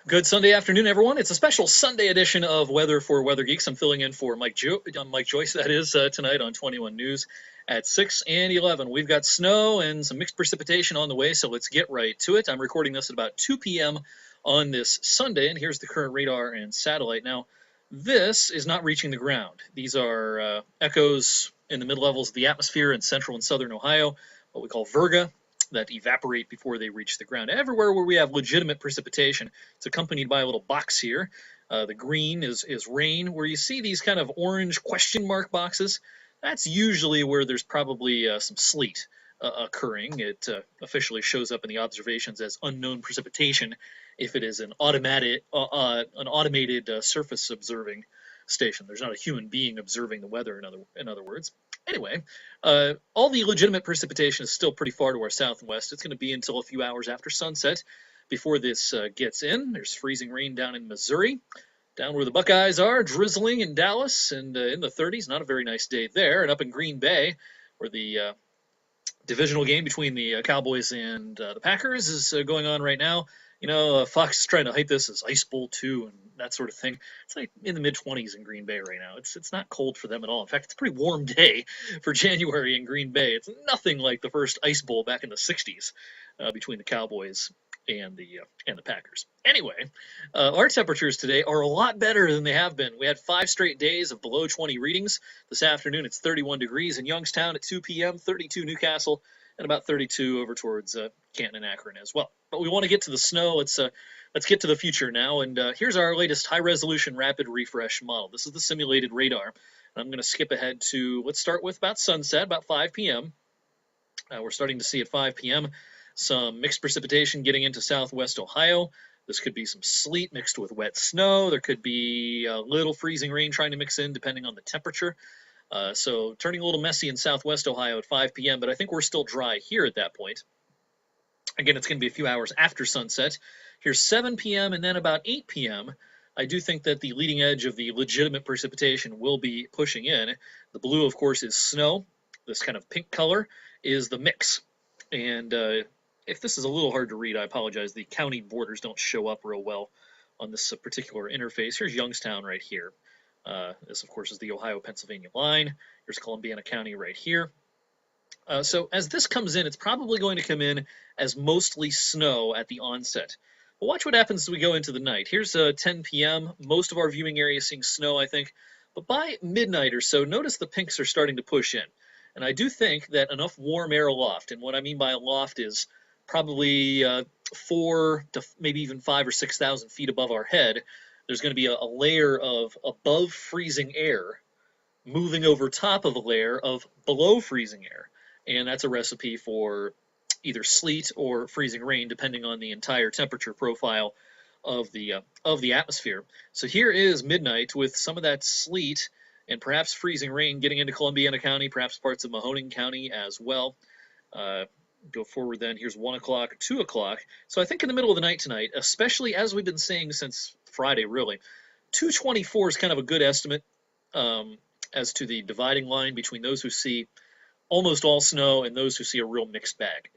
Good Sunday afternoon, everyone. It's a special Sunday edition of Weather for Weather Geeks. I'm filling in for Mike Joyce, that is, tonight on 21 News at 6 and 11. We've got snow and some mixed precipitation on the way, so let's get right to it. I'm recording this at about 2 p.m. on this Sunday, and here's the current radar and satellite. Now, this is not reaching the ground. These are echoes in the mid-levels of the atmosphere in central and southern Ohio, what we call virga, that evaporate before they reach the ground. Everywhere where we have legitimate precipitation, it's accompanied by a little box here. The green is rain. Where you see these kind of orange question mark boxes, that's usually where there's probably some sleet occurring. It officially shows up in the observations as unknown precipitation if it is an automated surface observing station. There's not a human being observing the weather, in other words. Anyway, all the legitimate precipitation is still pretty far to our south and west. It's going to be until a few hours after sunset before this gets in. There's freezing rain down in Missouri. Down where the Buckeyes are, drizzling in Dallas and in the 30s. Not a very nice day there. And up in Green Bay, where the divisional game between the Cowboys and the Packers is going on right now. You know, Fox is trying to hype this as Ice Bowl 2 and that sort of thing. It's like in the mid-20s in Green Bay right now. It's not cold for them at all. In fact, it's a pretty warm day for January in Green Bay. It's nothing like the first Ice Bowl back in the 60s between the Cowboys and the Packers. Anyway, our temperatures today are a lot better than they have been. We had 5 straight days of below 20 readings. This afternoon it's 31 degrees in Youngstown at 2 p.m., 32 Newcastle, and about 32 over towards Canton and Akron as well. But we want to get to the snow. Let's get to the future now. And here's our latest high-resolution rapid refresh model. This is the simulated radar. And I'm going to skip ahead to, let's start with about sunset, about 5 p.m. We're starting to see at 5 p.m. some mixed precipitation getting into southwest Ohio. This could be some sleet mixed with wet snow. There could be a little freezing rain trying to mix in depending on the temperature. So turning a little messy in southwest Ohio at 5 p.m., but I think we're still dry here at that point. Again, it's going to be a few hours after sunset. Here's 7 p.m. and then about 8 p.m. I do think that the leading edge of the legitimate precipitation will be pushing in. The blue, of course, is snow. This kind of pink color is the mix. And if this is a little hard to read, I apologize. The county borders don't show up real well on this particular interface. Here's Youngstown right here. This, of course, is the Ohio-Pennsylvania line. Here's Columbiana County right here. So as this comes in, it's probably going to come in as mostly snow at the onset. But watch what happens as we go into the night. Here's 10 p.m. Most of our viewing area is seeing snow, I think. But by midnight or so, notice the pinks are starting to push in. And I do think that enough warm air aloft, and what I mean by aloft is probably 4 to maybe even 5 or 6,000 feet above our head, there's going to be a layer of above freezing air moving over top of a layer of below freezing air. And that's a recipe for either sleet or freezing rain, depending on the entire temperature profile of the atmosphere. So here is midnight with some of that sleet and perhaps freezing rain getting into Columbiana County, perhaps parts of Mahoning County as well. Go forward then, here's 1 o'clock, 2 o'clock. So I think in the middle of the night tonight, especially as we've been saying since Friday, really, 224 is kind of a good estimate as to the dividing line between those who see almost all snow and those who see a real mixed bag.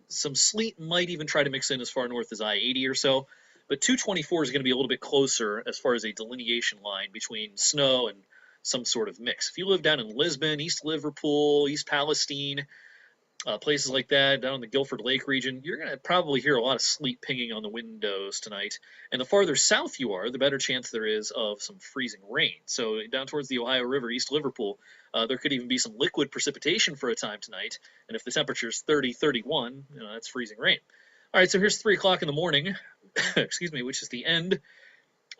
Some sleet might even try to mix in as far north as I-80 or so, but 224 is going to be a little bit closer as far as a delineation line between snow and some sort of mix. If you live down in Lisbon, East Liverpool, East Palestine, places like that, down in the Guilford Lake region, you're going to probably hear a lot of sleet pinging on the windows tonight. And the farther south you are, the better chance there is of some freezing rain. So down towards the Ohio River, East Liverpool, there could even be some liquid precipitation for a time tonight. And if the temperature is 30, 31, that's freezing rain. All right, so here's 3 o'clock in the morning, excuse me, which is the end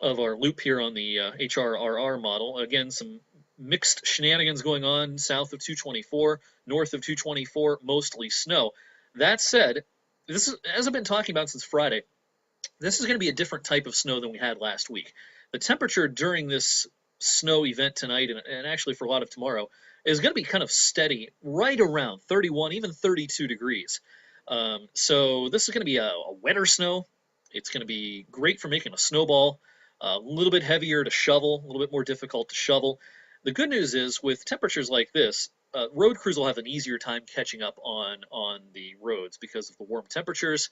of our loop here on the HRRR model. Again, some mixed shenanigans going on south of 224, north of 224, mostly snow. That said, this is, as I've been talking about since Friday, this is going to be a different type of snow than we had last week. The temperature during this snow event tonight, and actually for a lot of tomorrow, is going to be kind of steady, right around 31, even 32 degrees. So this is going to be a wetter snow. It's going to be great for making a snowball, a little bit heavier to shovel, a little bit more difficult to shovel. The good news is with temperatures like this, road crews will have an easier time catching up on the roads because of the warm temperatures.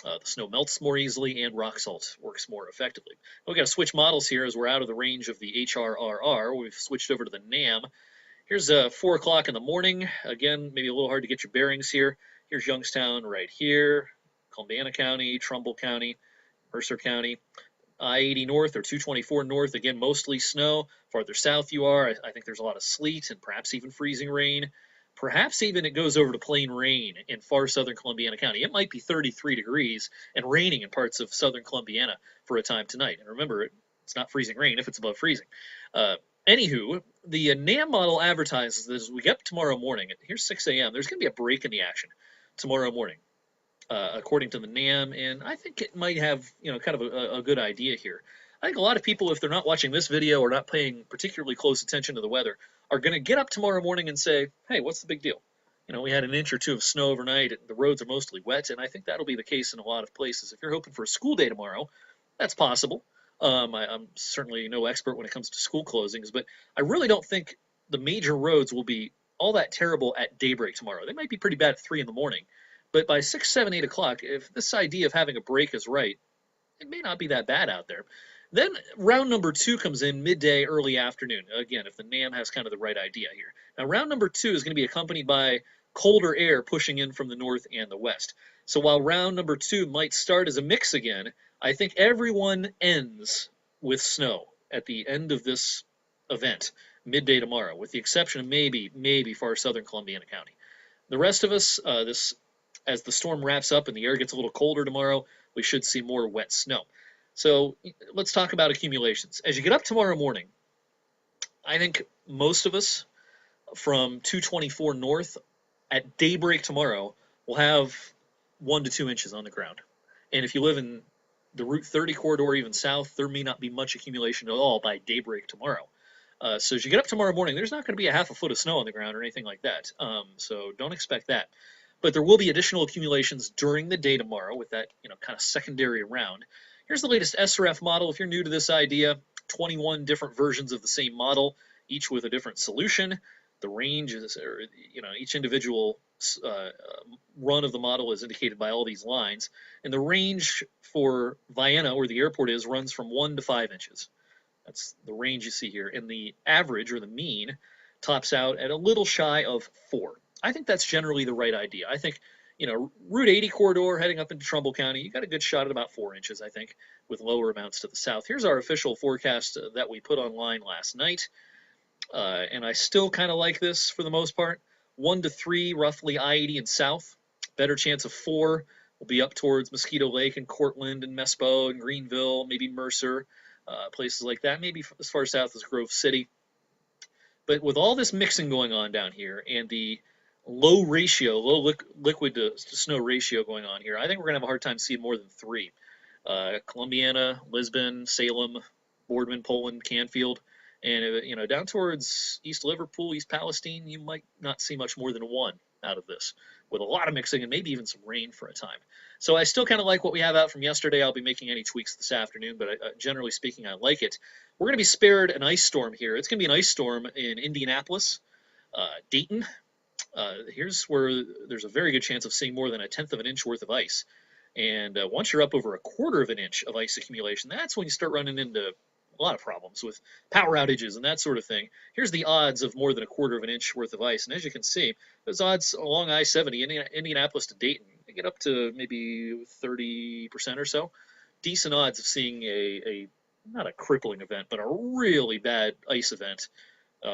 The snow melts more easily, and rock salt works more effectively. We've got to switch models here as we're out of the range of the HRRR. We've switched over to the NAM. Here's 4 o'clock in the morning. Again, maybe a little hard to get your bearings here. Here's Youngstown right here, Columbiana County, Trumbull County, Mercer County. I-80 north or 224 north, again, mostly snow. Farther south you are, I think there's a lot of sleet and perhaps even freezing rain. Perhaps even it goes over to plain rain in far southern Columbiana County. It might be 33 degrees and raining in parts of southern Columbiana for a time tonight. And remember, it's not freezing rain if it's above freezing. Anywho, the NAM model advertises that as we get up tomorrow morning, here's 6 a.m., there's going to be a break in the action tomorrow morning. According to the NAM, and I think it might have, kind of a good idea here. I think a lot of people, if they're not watching this video or not paying particularly close attention to the weather, are going to get up tomorrow morning and say, hey, what's the big deal? We had an inch or two of snow overnight, the roads are mostly wet, and I think that'll be the case in a lot of places. If you're hoping for a school day tomorrow, that's possible. I'm certainly no expert when it comes to school closings, but I really don't think the major roads will be all that terrible at daybreak tomorrow. They might be pretty bad at 3 in the morning. But by 6, 7, 8 o'clock, if this idea of having a break is right, it may not be that bad out there. Then round number 2 comes in midday, early afternoon. Again, if the NAM has kind of the right idea here. Now, round number 2 is going to be accompanied by colder air pushing in from the north and the west. So while round number 2 might start as a mix again, I think everyone ends with snow at the end of this event, midday tomorrow, with the exception of maybe far southern Columbiana County. The rest of us, as the storm wraps up and the air gets a little colder tomorrow, we should see more wet snow. So let's talk about accumulations. As you get up tomorrow morning, I think most of us from 224 north at daybreak tomorrow will have 1 to 2 inches on the ground. And if you live in the Route 30 corridor, even south, there may not be much accumulation at all by daybreak tomorrow. So as you get up tomorrow morning, there's not going to be a half a foot of snow on the ground or anything like that. So don't expect that. But there will be additional accumulations during the day tomorrow with that, kind of secondary round. Here's the latest SRF model. If you're new to this idea, 21 different versions of the same model, each with a different solution. The range is, each individual run of the model is indicated by all these lines. And the range for Vienna, where the airport is, runs from 1 to 5 inches. That's the range you see here. And the average, or the mean, tops out at a little shy of 4. I think that's generally the right idea. I think, Route 80 corridor heading up into Trumbull County, you got a good shot at about 4 inches, I think, with lower amounts to the south. Here's our official forecast that we put online last night. And I still kind of like this for the most part. 1 to 3, roughly I-80 and south. Better chance of 4 will be up towards Mosquito Lake and Cortland and Mespo and Greenville, maybe Mercer, places like that, maybe as far south as Grove City. But with all this mixing going on down here and the low liquid to snow ratio going on here, I think we're going to have a hard time seeing more than 3. Columbiana, Lisbon, Salem, Boardman, Poland, Canfield, and down towards East Liverpool, East Palestine, you might not see much more than 1 out of this, with a lot of mixing and maybe even some rain for a time. So I still kind of like what we have out from yesterday. I'll be making any tweaks this afternoon, but generally speaking, I like it. We're going to be spared an ice storm here. It's going to be an ice storm in Indianapolis, Dayton. Here's where there's a very good chance of seeing more than 1/10 of an inch worth of ice. And once you're up over 1/4 of an inch of ice accumulation, that's when you start running into a lot of problems with power outages and that sort of thing. Here's the odds of more than 1/4 of an inch worth of ice. And as you can see, those odds along I-70, Indianapolis to Dayton, they get up to maybe 30% or so. Decent odds of seeing not a crippling event, but a really bad ice event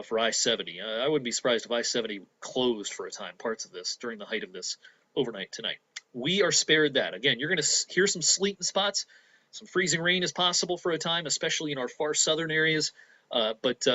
for I-70. I wouldn't be surprised if I-70 closed for a time, parts of this, during the height of this overnight tonight. We are spared that. Again, you're going to hear some sleet in spots. Some freezing rain is possible for a time, especially in our far southern areas, but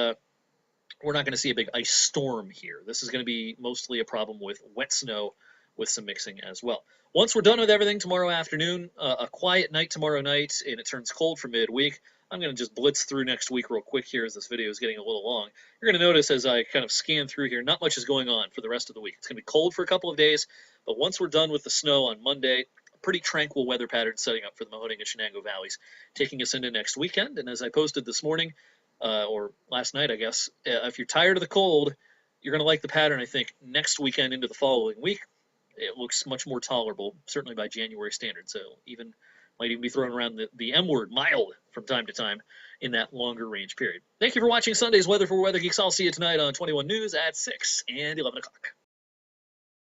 we're not going to see a big ice storm here. This is going to be mostly a problem with wet snow with some mixing as well. Once we're done with everything tomorrow afternoon, a quiet night tomorrow night, and it turns cold for midweek. I'm going to just blitz through next week real quick here as this video is getting a little long. You're going to notice as I kind of scan through here, not much is going on for the rest of the week. It's going to be cold for a couple of days, but once we're done with the snow on Monday, pretty tranquil weather pattern setting up for the Mahoning and Shenango Valleys, taking us into next weekend. And as I posted this morning, or last night, I guess, if you're tired of the cold, you're going to like the pattern, I think, next weekend into the following week. it looks much more tolerable, certainly by January standards. So might even be throwing around the M word, mild, from time to time in that longer range period. Thank you for watching Sunday's Weather for Weather Geeks. I'll see you tonight on 21 News at 6 and 11 o'clock.